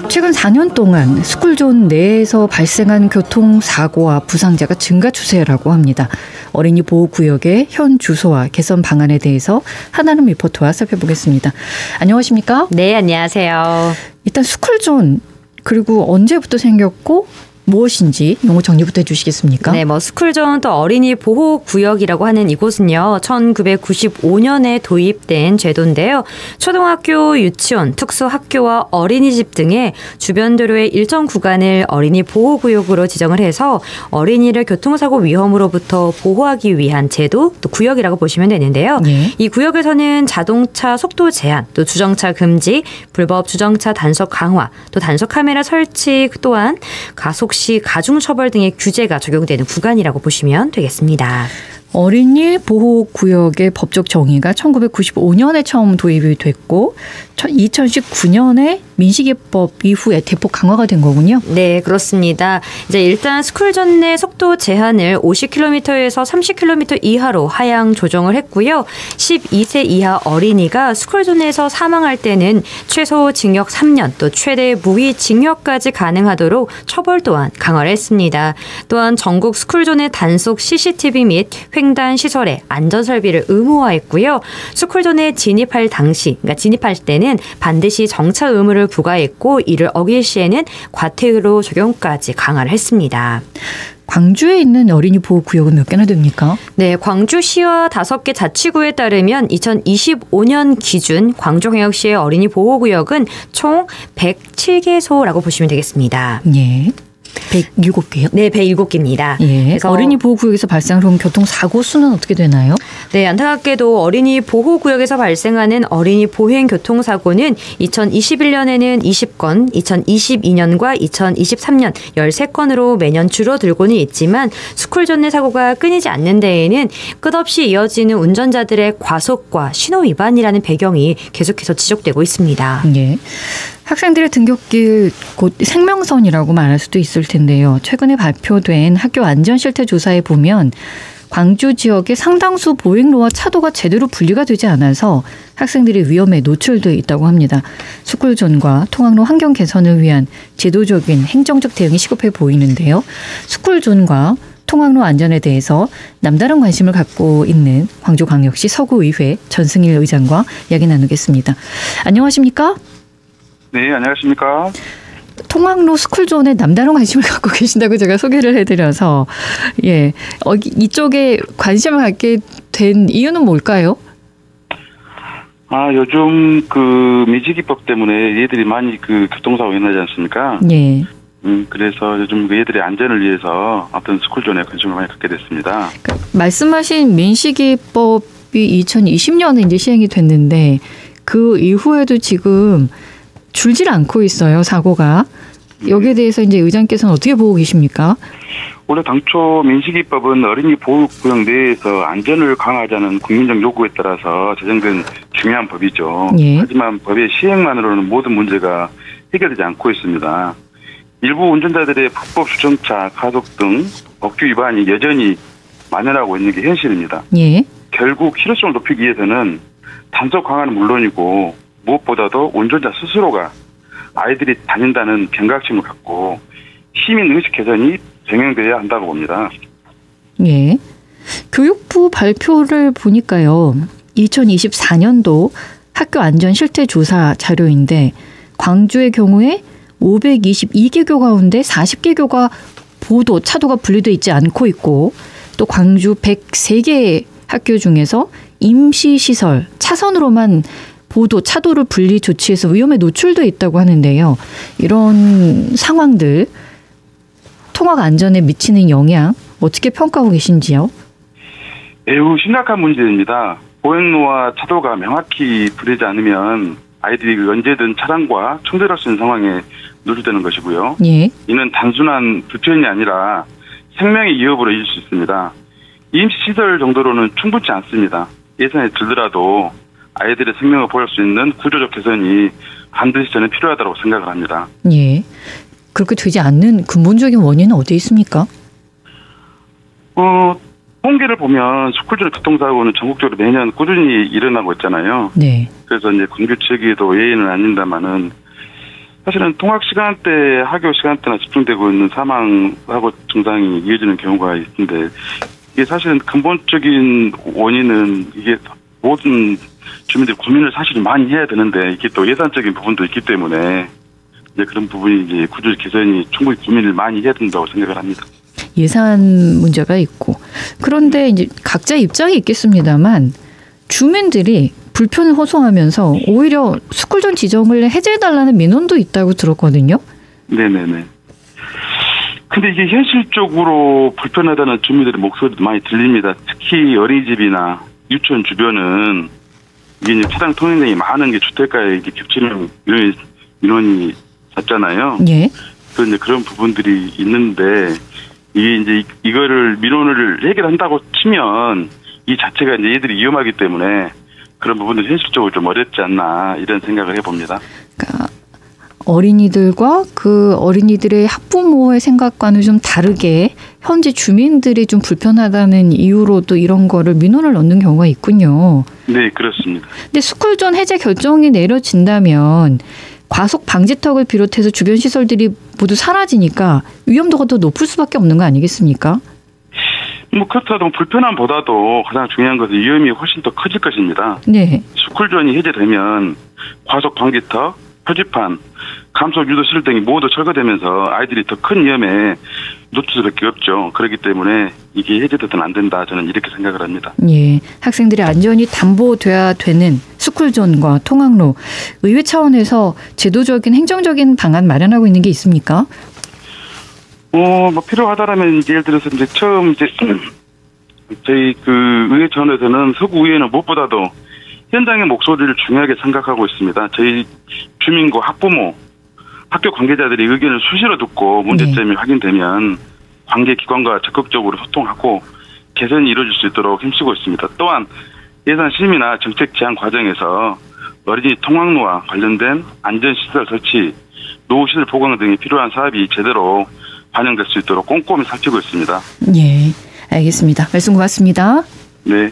최근 4년 동안 스쿨존 내에서 발생한 교통사고와 부상자가 증가 추세라고 합니다. 어린이 보호구역의 현 주소와 개선 방안에 대해서 한아름 리포터와 살펴보겠습니다. 안녕하십니까? 네, 안녕하세요. 일단 스쿨존, 그리고 언제부터 생겼고 무엇인지 용어 정리부터 해주시겠습니까? 네, 스쿨존 또 어린이 보호구역이라고 하는 이곳은요, 1995년에 도입된 제도인데요. 초등학교, 유치원, 특수학교와 어린이집 등의 주변 도로의 일정 구간을 어린이 보호구역으로 지정을 해서 어린이를 교통사고 위험으로부터 보호하기 위한 제도, 또 구역이라고 보시면 되는데요. 네. 이 구역에서는 자동차 속도 제한, 또 주정차 금지, 불법 주정차 단속 강화, 또 단속 카메라 설치 또한 가속 시 가중처벌 등의 규제가 적용되는 구간이라고 보시면 되겠습니다. 어린이 보호구역의 법적 정의가 1995년에 처음 도입이 됐고 2019년에 민식이법 이후에 대폭 강화가 된 거군요. 네, 그렇습니다. 이제 일단 스쿨존 내 속도 제한을 50km에서 30km 이하로 하향 조정을 했고요. 12세 이하 어린이가 스쿨존에서 사망할 때는 최소 징역 3년 또 최대 무기징역까지 가능하도록 처벌 또한 강화를 했습니다. 또한 전국 스쿨존의 단속 CCTV 및 횡단 시설의 안전설비를 의무화했고요. 스쿨존에 진입할 당시, 그러니까 진입할 때는 반드시 정차 의무를 부과했고 이를 어길 시에는 과태료 적용까지 강화를 했습니다. 광주에 있는 어린이 보호구역은 몇 개나 됩니까? 네, 광주시와 5개 자치구에 따르면 2025년 기준 광주광역시의 어린이 보호구역은 총 107개소라고 보시면 되겠습니다. 네. 107개요? 네, 107개입니다. 예. 그래서 어린이 보호구역에서 발생한 교통사고 수는 어떻게 되나요? 네, 안타깝게도 어린이 보호구역에서 발생하는 어린이 보행 교통사고는 2021년에는 20건, 2022년과 2023년 13건으로 매년 줄어들고는 있지만 스쿨존 내 사고가 끊이지 않는 데에는 끝없이 이어지는 운전자들의 과속과 신호 위반이라는 배경이 계속해서 지적되고 있습니다. 예. 학생들의 등굣길 곧 생명선이라고 말할 수도 있을 텐데요. 최근에 발표된 학교 안전실태조사에 보면 광주 지역의 상당수 보행로와 차도가 제대로 분리가 되지 않아서 학생들이 위험에 노출돼 있다고 합니다. 스쿨존과 통학로 환경 개선을 위한 제도적인 행정적 대응이 시급해 보이는데요. 스쿨존과 통학로 안전에 대해서 남다른 관심을 갖고 있는 광주광역시 서구의회 전승일 의장과 이야기 나누겠습니다. 안녕하십니까? 네, 안녕하십니까? 통학로 스쿨존에 남다른 관심을 갖고 계신다고 제가 소개를 해드려서 이쪽에 관심을 갖게 된 이유는 뭘까요? 요즘 민식이법 때문에 얘들이 많이 교통사고 일어나지 않습니까? 네. 그래서 요즘 얘들의 안전을 위해서 어떤 스쿨존에 관심을 많이 갖게 됐습니다. 말씀하신 민식이법이 2020년에 이제 시행이 됐는데 그 이후에도 지금 줄질 않고 있어요, 사고가. 여기에 대해서 이제 의장께서는 어떻게 보고 계십니까? 원래 당초 민식이법은 어린이 보호구역 내에서 안전을 강화하자는 국민적 요구에 따라서 제정된 중요한 법이죠. 예. 하지만 법의 시행만으로는 모든 문제가 해결되지 않고 있습니다. 일부 운전자들의 불법 주정차, 가속 등 법규 위반이 여전히 만연하고 있는 게 현실입니다. 예. 결국 실효성을 높이기 위해서는 단속 강화는 물론이고 무엇보다도 운전자 스스로가 아이들이 다닌다는 경각심을 갖고 시민 의식 개선이 병행되어야 한다고 봅니다. 예. 교육부 발표를 보니까요. 2024년도 학교 안전 실태 조사 자료인데 광주의 경우에 522개교 가운데 40개교가 보도, 차도가 분리돼 있지 않고 있고 또 광주 103개 학교 중에서 임시시설, 차선으로만 보도, 차도를 분리 조치해서 위험에 노출돼 있다고 하는데요. 이런 상황들, 통학 안전에 미치는 영향 어떻게 평가하고 계신지요? 매우 심각한 문제입니다. 보행로와 차도가 명확히 분리되지 않으면 아이들이 언제든 차량과 충돌할 수 있는 상황에 노출되는 것이고요. 예. 이는 단순한 불편이 아니라 생명의 위협으로 이을 수 있습니다. 임시시설 정도로는 충분치 않습니다. 예산에 들더라도 아이들의 생명을 보호할 수 있는 구조적 개선이 반드시 저는 필요하다고 생각을 합니다. 예. 그렇게 되지 않는 근본적인 원인은 어디에 있습니까? 통계를 보면 스쿨존 교통사고는 전국적으로 매년 꾸준히 일어나고 있잖아요. 네. 그래서 이제 광주 지역에도 예의는 아닙니다만은 사실은 통학 시간대, 학교 시간대나 집중되고 있는 사망하고 증상이 이어지는 경우가 있는데 이게 사실은 근본적인 원인은 이게 모든 주민들이 고민을 사실 많이 해야 되는데 이게 또 예산적인 부분도 있기 때문에 이제 그런 부분이 이제 구조 개선이 충분히 고민을 많이 해야 된다고 생각을 합니다. 예산 문제가 있고 그런데 이제 각자 입장이 있겠습니다만 주민들이 불편을 호소하면서 오히려 스쿨존 지정을 해제해달라는 민원도 있다고 들었거든요. 네네네. 근데 이게 현실적으로 불편하다는 주민들의 목소리도 많이 들립니다. 특히 어린이집이나 유치원 주변은 이게 이제 차량 통행량이 많은 게 주택가에 이게 겹치는 민원이 잦잖아요. 예. 그런 이제 그런 부분들이 있는데 이게 이제 이거를 민원을 해결한다고 치면 이 자체가 이제 얘들이 위험하기 때문에 그런 부분들 현실적으로 좀 어렵지 않나 이런 생각을 해봅니다. 그러니까 어린이들과 그 어린이들의 학부모의 생각과는 좀 다르게 현재 주민들이 좀 불편하다는 이유로도 이런 거를 민원을 넣는 경우가 있군요. 네, 그렇습니다. 근데 스쿨존 해제 결정이 내려진다면 과속 방지턱을 비롯해서 주변 시설들이 모두 사라지니까 위험도가 더 높을 수밖에 없는 거 아니겠습니까? 뭐 그렇다도 불편함보다도 가장 중요한 것은 위험이 훨씬 더 커질 것입니다. 네. 스쿨존이 해제되면 과속 방지턱, 표지판, 감속 유도시설 등이 모두 철거되면서 아이들이 더 큰 위험에 노출 수밖에 없죠. 그렇기 때문에 이게 해제돼서는 안 된다. 저는 이렇게 생각을 합니다. 예, 학생들의 안전이 담보돼야 되는 스쿨존과 통학로, 의회 차원에서 제도적인 행정적인 방안 마련하고 있는 게 있습니까? 뭐 필요하다라면 이제 예를 들어서 이제 처음 이제 저희 그 의회 차원에서는 서구 의회는 무엇보다도 현장의 목소리를 중요하게 생각하고 있습니다. 저희 주민과 학부모, 학교 관계자들이 의견을 수시로 듣고 문제점이 확인되면 관계기관과 적극적으로 소통하고 개선이 이루어질 수 있도록 힘쓰고 있습니다. 또한 예산 심의나 정책 제안 과정에서 어린이 통학로와 관련된 안전시설 설치, 노후시설 보강 등이 필요한 사업이 제대로 반영될 수 있도록 꼼꼼히 살피고 있습니다. 예, 알겠습니다. 말씀 고맙습니다. 네.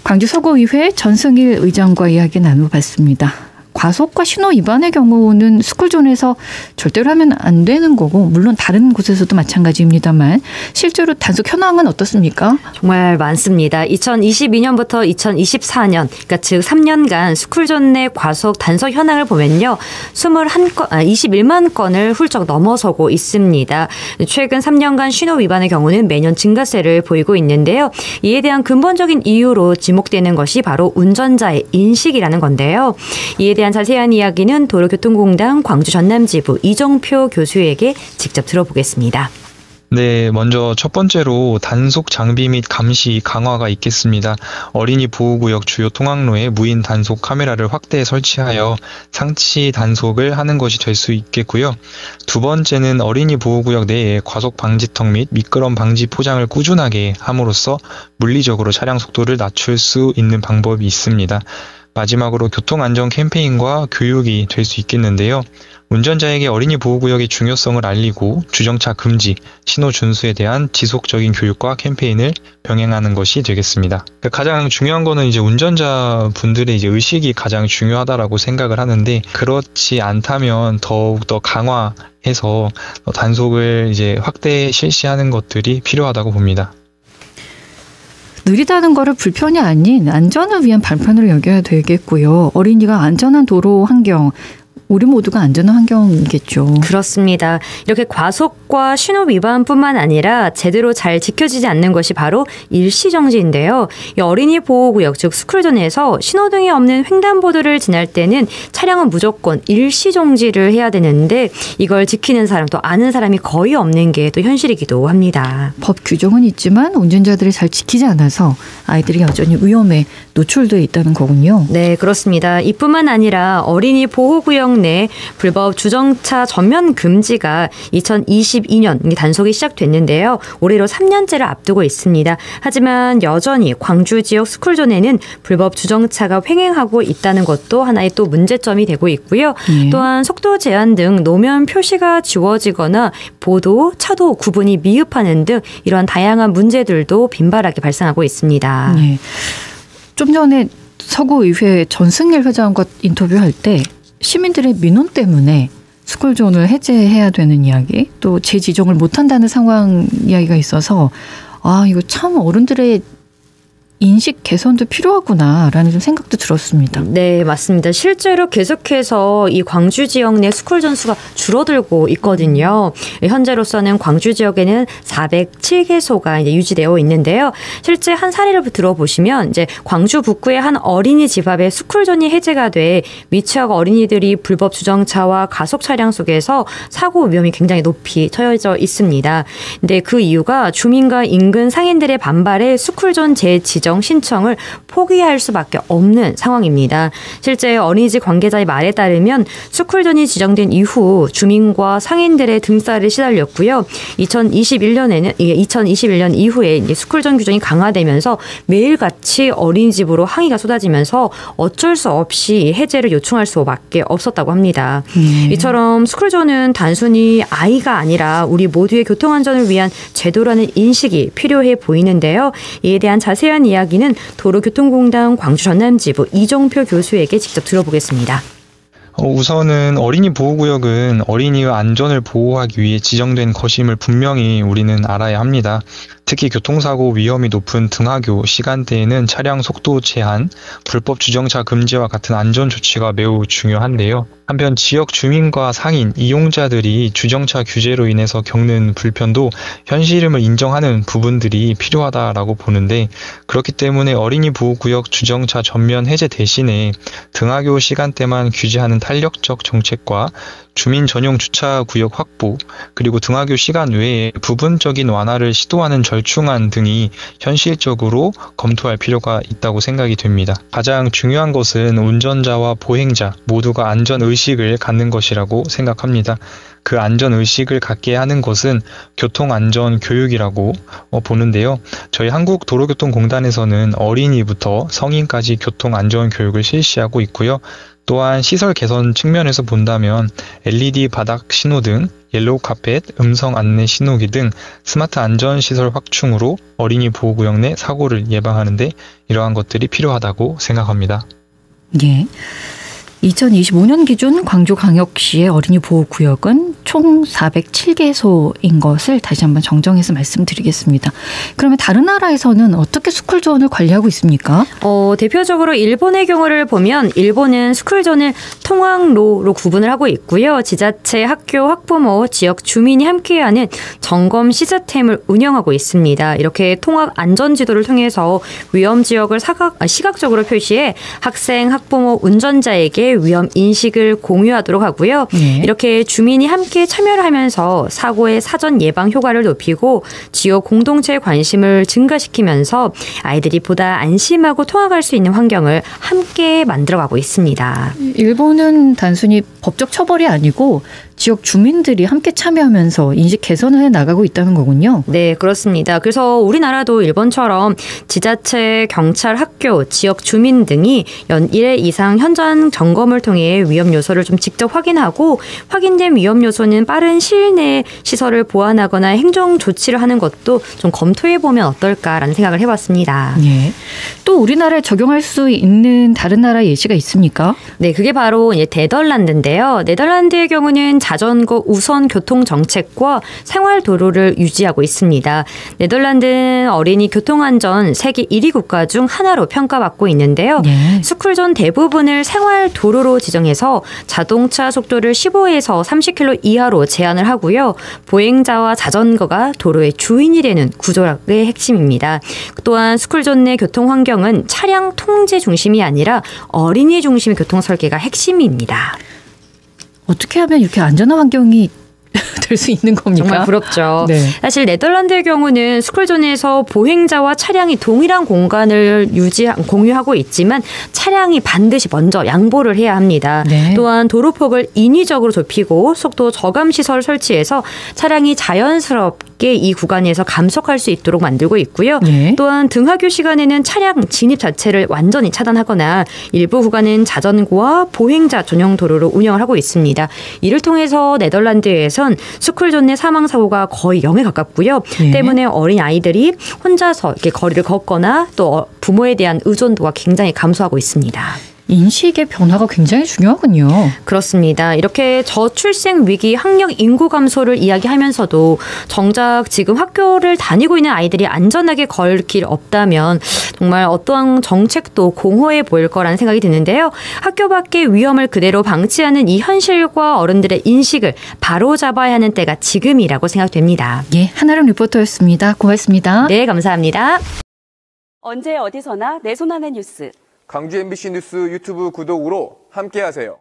광주 서구의회 전승일 의장과 이야기 나눠봤습니다. 과속과 신호 위반의 경우는 스쿨존에서 절대로 하면 안 되는 거고 물론 다른 곳에서도 마찬가지입니다만 실제로 단속 현황은 어떻습니까? 정말 많습니다. 2022년부터 2024년 그러니까 즉 3년간 스쿨존 내 과속 단속 현황을 보면요. 21만 건을 훌쩍 넘어서고 있습니다. 최근 3년간 신호 위반의 경우는 매년 증가세를 보이고 있는데요. 이에 대한 근본적인 이유로 지목되는 것이 바로 운전자의 인식이라는 건데요. 이에 대한 자세한 이야기는 도로교통공단 광주 전남지부 이정표 교수에게 직접 들어보겠습니다. 네, 먼저 첫 번째로 단속 장비 및 감시 강화가 있겠습니다. 어린이 보호구역 주요 통학로에 무인 단속 카메라를 확대 설치하여 상시 단속을 하는 것이 될 수 있겠고요. 두 번째는 어린이 보호구역 내에 과속 방지턱 및 미끄럼 방지 포장을 꾸준하게 함으로써 물리적으로 차량 속도를 낮출 수 있는 방법이 있습니다. 마지막으로 교통안전 캠페인과 교육이 될 수 있겠는데요. 운전자에게 어린이 보호구역의 중요성을 알리고 주정차 금지, 신호 준수에 대한 지속적인 교육과 캠페인을 병행하는 것이 되겠습니다. 가장 중요한 거는 이제 운전자분들의 이제 의식이 가장 중요하다라고 생각을 하는데 그렇지 않다면 더욱더 강화해서 단속을 이제 확대 실시하는 것들이 필요하다고 봅니다. 느리다는 거를 불편이 아닌 안전을 위한 발판으로 여겨야 되겠고요. 어린이가 안전한 도로 환경, 우리 모두가 안전한 환경이겠죠. 그렇습니다. 이렇게 과속과 신호 위반뿐만 아니라 제대로 잘 지켜지지 않는 것이 바로 일시정지인데요. 이 어린이 보호구역 즉 스쿨존에서 신호등이 없는 횡단보도를 지날 때는 차량은 무조건 일시정지를 해야 되는데 이걸 지키는 사람 또 아는 사람이 거의 없는 게 또 현실이기도 합니다. 법 규정은 있지만 운전자들이 잘 지키지 않아서 아이들이 여전히 위험에 노출되어 있다는 거군요. 네, 그렇습니다. 이뿐만 아니라 어린이 보호구역 내 불법 주정차 전면 금지가 2022년 단속이 시작됐는데요. 올해로 3년째를 앞두고 있습니다. 하지만 여전히 광주 지역 스쿨존에는 불법 주정차가 횡행하고 있다는 것도 하나의 또 문제점이 되고 있고요. 또한 속도 제한 등 노면 표시가 지워지거나 보도, 차도 구분이 미흡하는 등 이런 다양한 문제들도 빈발하게 발생하고 있습니다. 네. 좀 전에 서구의회 전승일 회장과 인터뷰할 때 시민들의 민원 때문에 스쿨존을 해제해야 되는 이야기, 또 재지정을 못한다는 상황 이야기가 있어서 이거 참 어른들의 인식 개선도 필요하구나라는 좀 생각도 들었습니다. 네, 맞습니다. 실제로 계속해서 이 광주 지역 내 스쿨존 수가 줄어들고 있거든요. 현재로서는 광주 지역에는 407개소가 이제 유지되어 있는데요. 실제 한 사례를 들어보시면 이제 광주 북구의 한 어린이집 앞에 스쿨존이 해제가 돼 미취학 어린이들이 불법 주정차와 가속 차량 속에서 사고 위험이 굉장히 높이 처해져 있습니다. 근데 그 이유가 주민과 인근 상인들의 반발에 스쿨존 재지정 신청을 포기할 수밖에 없는 상황입니다. 실제 어린이집 관계자의 말에 따르면 스쿨존이 지정된 이후 주민과 상인들의 등살에 시달렸고요. 2021년 이후에 이제 스쿨존 규정이 강화되면서 매일같이 어린이집으로 항의가 쏟아지면서 어쩔 수 없이 해제를 요청할 수밖에 없었다고 합니다. 이처럼 스쿨존은 단순히 아이가 아니라 우리 모두의 교통안전을 위한 제도라는 인식이 필요해 보이는데요. 이에 대한 자세한 이야기는 도로교통공단 광주 전남지부 이종표 교수에게 직접 들어보겠습니다. 우선은 어린이 보호구역은 어린이의 안전을 보호하기 위해 지정된 것임을 분명히 우리는 알아야 합니다. 특히 교통사고 위험이 높은 등하교 시간대에는 차량 속도 제한, 불법 주정차 금지와 같은 안전조치가 매우 중요한데요. 한편 지역 주민과 상인, 이용자들이 주정차 규제로 인해서 겪는 불편도 현실임을 인정하는 부분들이 필요하다라고 보는데, 그렇기 때문에 어린이 보호구역 주정차 전면 해제 대신에 등하교 시간대만 규제하는 탄력적 정책과 주민 전용 주차구역 확보, 그리고 등하교 시간 외에 부분적인 완화를 시도하는 절충안 등이 현실적으로 검토할 필요가 있다고 생각이 됩니다. 가장 중요한 것은 운전자와 보행자 모두가 안전의식을 갖는 것이라고 생각합니다. 그 안전의식을 갖게 하는 것은 교통안전교육이라고 보는데요. 저희 한국도로교통공단에서는 어린이부터 성인까지 교통안전교육을 실시하고 있고요. 또한 시설 개선 측면에서 본다면 LED 바닥 신호등, 옐로우 카펫, 음성 안내 신호기 등 스마트 안전시설 확충으로 어린이 보호구역 내 사고를 예방하는 데 이러한 것들이 필요하다고 생각합니다. 예. 2025년 기준 광주광역시의 어린이 보호구역은 총 407개소인 것을 다시 한번 정정해서 말씀드리겠습니다. 그러면 다른 나라에서는 어떻게 스쿨존을 관리하고 있습니까? 대표적으로 일본의 경우를 보면 일본은 스쿨존을 통학로로 구분을 하고 있고요. 지자체, 학교, 학부모, 지역 주민이 함께하는 점검 시스템을 운영하고 있습니다. 이렇게 통학 안전지도를 통해서 위험 지역을 시각적으로 표시해 학생, 학부모, 운전자에게 위험 인식을 공유하도록 하고요. 이렇게 주민이 함께 참여를 하면서 사고의 사전 예방 효과를 높이고 지역 공동체의 관심을 증가시키면서 아이들이 보다 안심하고 통학할 수 있는 환경을 함께 만들어가고 있습니다. 일본은 단순히 법적 처벌이 아니고 지역 주민들이 함께 참여하면서 인식 개선을 해 나가고 있다는 거군요. 네, 그렇습니다. 그래서 우리나라도 일본처럼 지자체, 경찰, 학교, 지역 주민 등이 연 1회 이상 현장 점검을 통해 위험 요소를 좀 직접 확인하고 확인된 위험 요소는 빠른 시일 내에 시설을 보완하거나 행정 조치를 하는 것도 좀 검토해 보면 어떨까라는 생각을 해봤습니다. 네. 또 우리나라에 적용할 수 있는 다른 나라 예시가 있습니까? 네, 그게 바로 이제 네덜란드인데요. 네덜란드의 경우는 자전거 우선 교통 정책과 생활 도로를 유지하고 있습니다. 네덜란드는 어린이 교통안전 세계 1위 국가 중 하나로 평가받고 있는데요. 네. 스쿨존 대부분을 생활 도로로 지정해서 자동차 속도를 15에서 30km 이하로 제한을 하고요. 보행자와 자전거가 도로의 주인이 되는 구조의 핵심입니다. 또한 스쿨존 내 교통 환경은 차량 통제 중심이 아니라 어린이 중심의 교통 설계가 핵심입니다. 어떻게 하면 이렇게 안전한 환경이 될 수 있는 겁니까? 정말 부럽죠. 네. 사실 네덜란드의 경우는 스쿨존에서 보행자와 차량이 동일한 공간을 공유하고 있지만 차량이 반드시 먼저 양보를 해야 합니다. 네. 또한 도로폭을 인위적으로 좁히고 속도 저감 시설을 설치해서 차량이 자연스럽게 이 구간에서 감속할 수 있도록 만들고 있고요. 네. 또한 등하교 시간에는 차량 진입 자체를 완전히 차단하거나 일부 구간은 자전거와 보행자 전용 도로로 운영을 하고 있습니다. 이를 통해서 네덜란드에선 스쿨존 내 사망 사고가 거의 0에 가깝고요. 네. 때문에 어린 아이들이 혼자서 이렇게 거리를 걷거나 또 부모에 대한 의존도가 굉장히 감소하고 있습니다. 인식의 변화가 굉장히 중요하군요. 그렇습니다. 이렇게 저출생 위기, 학령 인구 감소를 이야기하면서도 정작 지금 학교를 다니고 있는 아이들이 안전하게 걸 길 없다면 정말 어떠한 정책도 공허해 보일 거라는 생각이 드는데요. 학교 밖의 위험을 그대로 방치하는 이 현실과 어른들의 인식을 바로잡아야 하는 때가 지금이라고 생각됩니다. 예, 한아름 리포터였습니다. 고맙습니다. 네, 감사합니다. 언제 어디서나 내 손 안의 뉴스. 광주 MBC 뉴스 유튜브 구독으로 함께하세요.